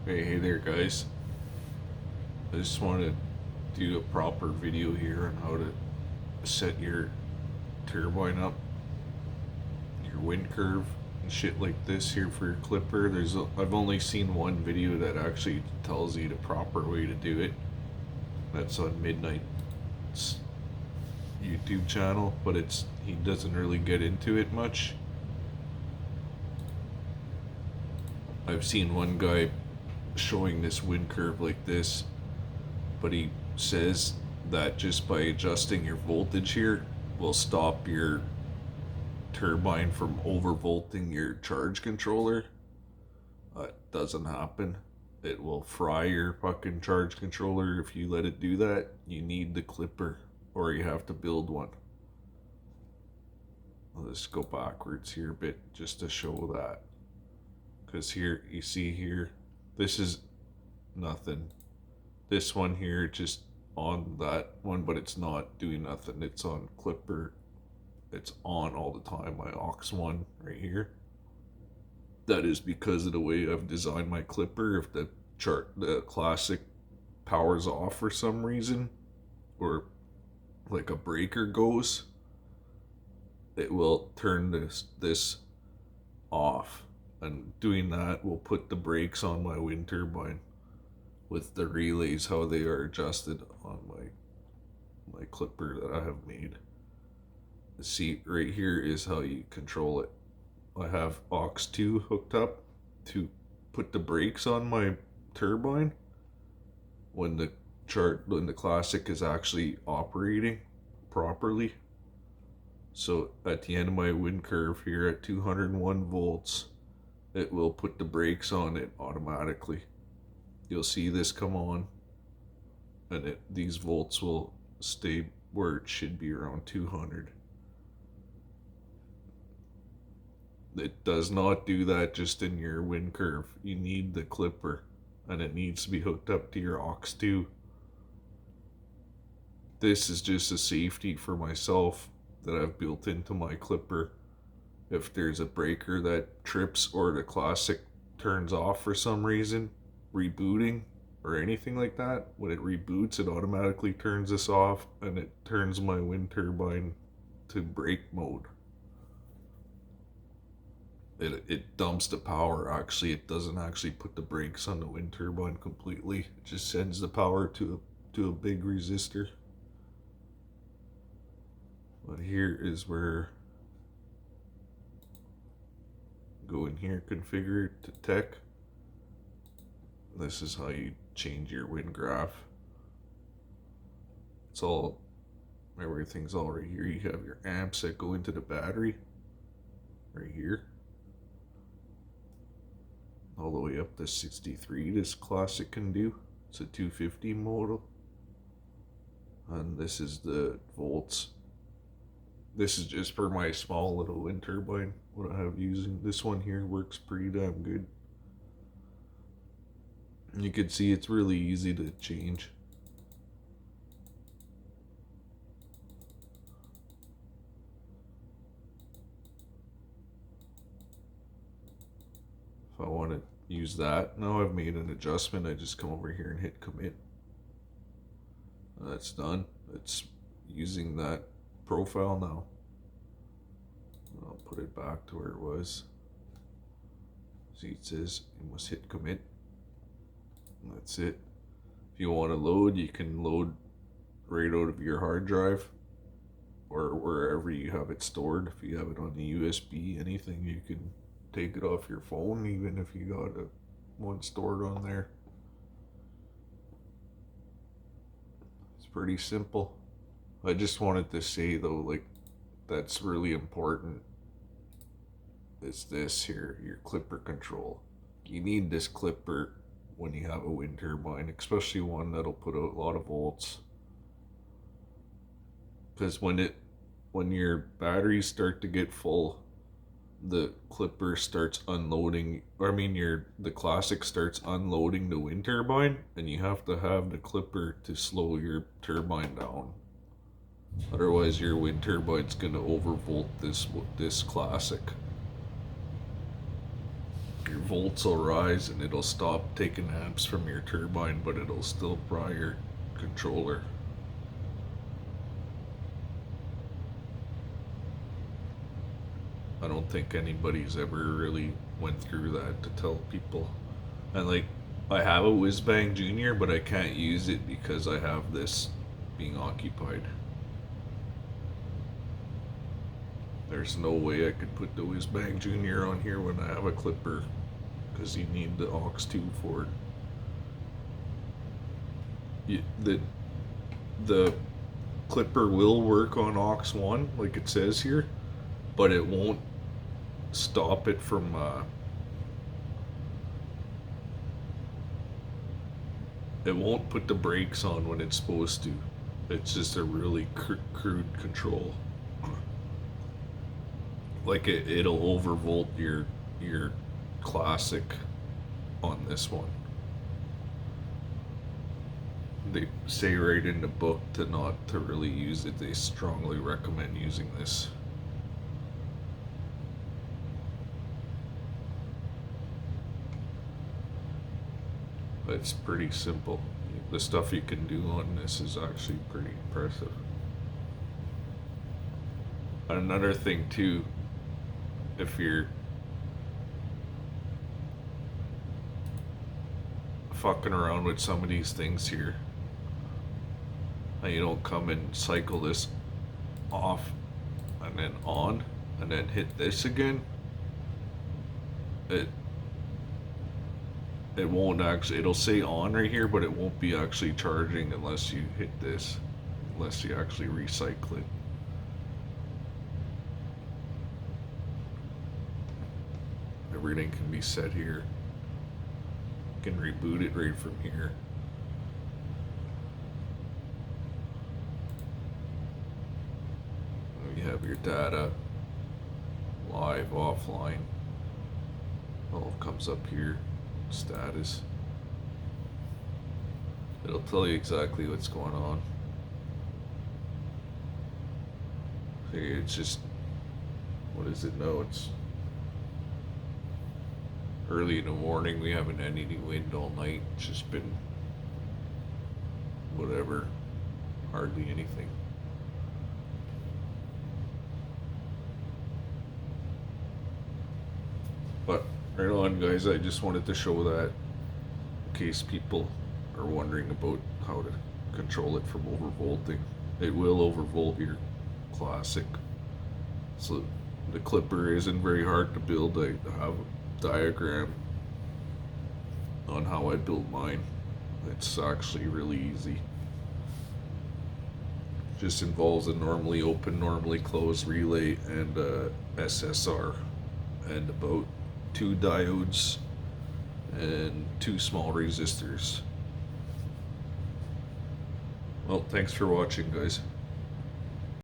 Hey there, guys. I just want to do a proper video here on how to set your turbine up, your wind curve, and shit like this here for your clipper. I've only seen one video that actually tells you the proper way to do it. That's on Midnight's YouTube channel, but he doesn't really get into it much. I've seen one guy showing this wind curve like this, but he says that just by adjusting your voltage here will stop your turbine from overvolting your charge controller. It doesn't happen. It will fry your fucking charge controller if you let it do that. You need the clipper, or you have to build one. Let's go backwards here a bit just to show that. Because here, you see here, this is nothing. This one here just on that one, but it's not doing nothing. It's on clipper. It's on all the time. My aux one right here. That is because of the way I've designed my clipper. If the classic powers off for some reason, or like a breaker goes, it will turn this off, and doing that will put the brakes on my wind turbine with the relays, how they are adjusted on my clipper that I have made. See, right here is how you control it. I have aux 2 hooked up to put the brakes on my turbine when the classic is actually operating properly. So at the end of my wind curve here at 201 volts, it will put the brakes on it automatically. You'll see this come on, and these volts will stay where it should be, around 200. It does not do that just in your wind curve. You need the clipper, and it needs to be hooked up to your aux 2. This is just a safety for myself that I've built into my clipper. If there's a breaker that trips or the classic turns off for some reason, rebooting or anything like that, when it reboots, it automatically turns this off, and it turns my wind turbine to brake mode. It dumps the power. Actually, it doesn't actually put the brakes on the wind turbine completely. It just sends the power to a big resistor. But here is where, go in here, configure to tech. This is how you change your wind graph. Everything's all right here. You have your amps that go into the battery right here, all the way up to 63. This classic can do. It's a 250 model, and this is the volts. This is just for my small little wind turbine, what I have using. This one here works pretty damn good. You can see it's really easy to change. If I want to use that, now I've made an adjustment, I just come over here and hit commit. That's done. It's using that profile now. I'll put it back to where it was. See, it says you must hit commit. That's it. If you want to load, you can load right out of your hard drive or wherever you have it stored. If you have it on the USB, anything, you can take it off your phone, even if you got one stored on there. It's pretty simple. I just wanted to say though, like, that's really important. It's this here, your clipper control. You need this clipper when you have a wind turbine, especially one that'll put out a lot of volts. Because when your batteries start to get full, the clipper starts unloading, the classic starts unloading the wind turbine, and you have to have the clipper to slow your turbine down. Otherwise your wind turbine's gonna overvolt this classic. your volts will rise and it'll stop taking amps from your turbine, but it'll still pry your controller. I don't think anybody's ever really went through that to tell people. And like, I have a Whiz Bang Junior, but I can't use it because I have this being occupied. There's no way I could put the Whiz Bang Junior on here when I have a clipper, because you need the aux tube for it. The clipper will work on aux 1 like it says here, but it won't stop it from it won't put the brakes on when it's supposed to. It's just a really crude control. Like it'll overvolt your classic on this one. They say right in the book not to really use it. They strongly recommend using this. It's pretty simple. The stuff you can do on this is actually pretty impressive. Another thing too, if you're fucking around with some of these things here and you don't come and cycle this off and then on and then hit this again, it won't actually, it'll say on right here, but it won't be actually charging unless you hit this, unless you actually recycle it. Everything can be set here. You can reboot it right from here. You have your data, live, offline. All comes up here. Status. It'll tell you exactly what's going on. See, it's just, what is it now? It's early in the morning. We haven't had any wind all night. It's just been whatever, hardly anything. But right on, guys, I just wanted to show that in case people are wondering about how to control it from overvolting. It will overvolt your classic. So the clipper isn't very hard to build. I have a diagram on how I built mine. It's actually really easy. Just involves a normally open, normally closed relay and a SSR and about 2 diodes and 2 small resistors. Well, thanks for watching, guys.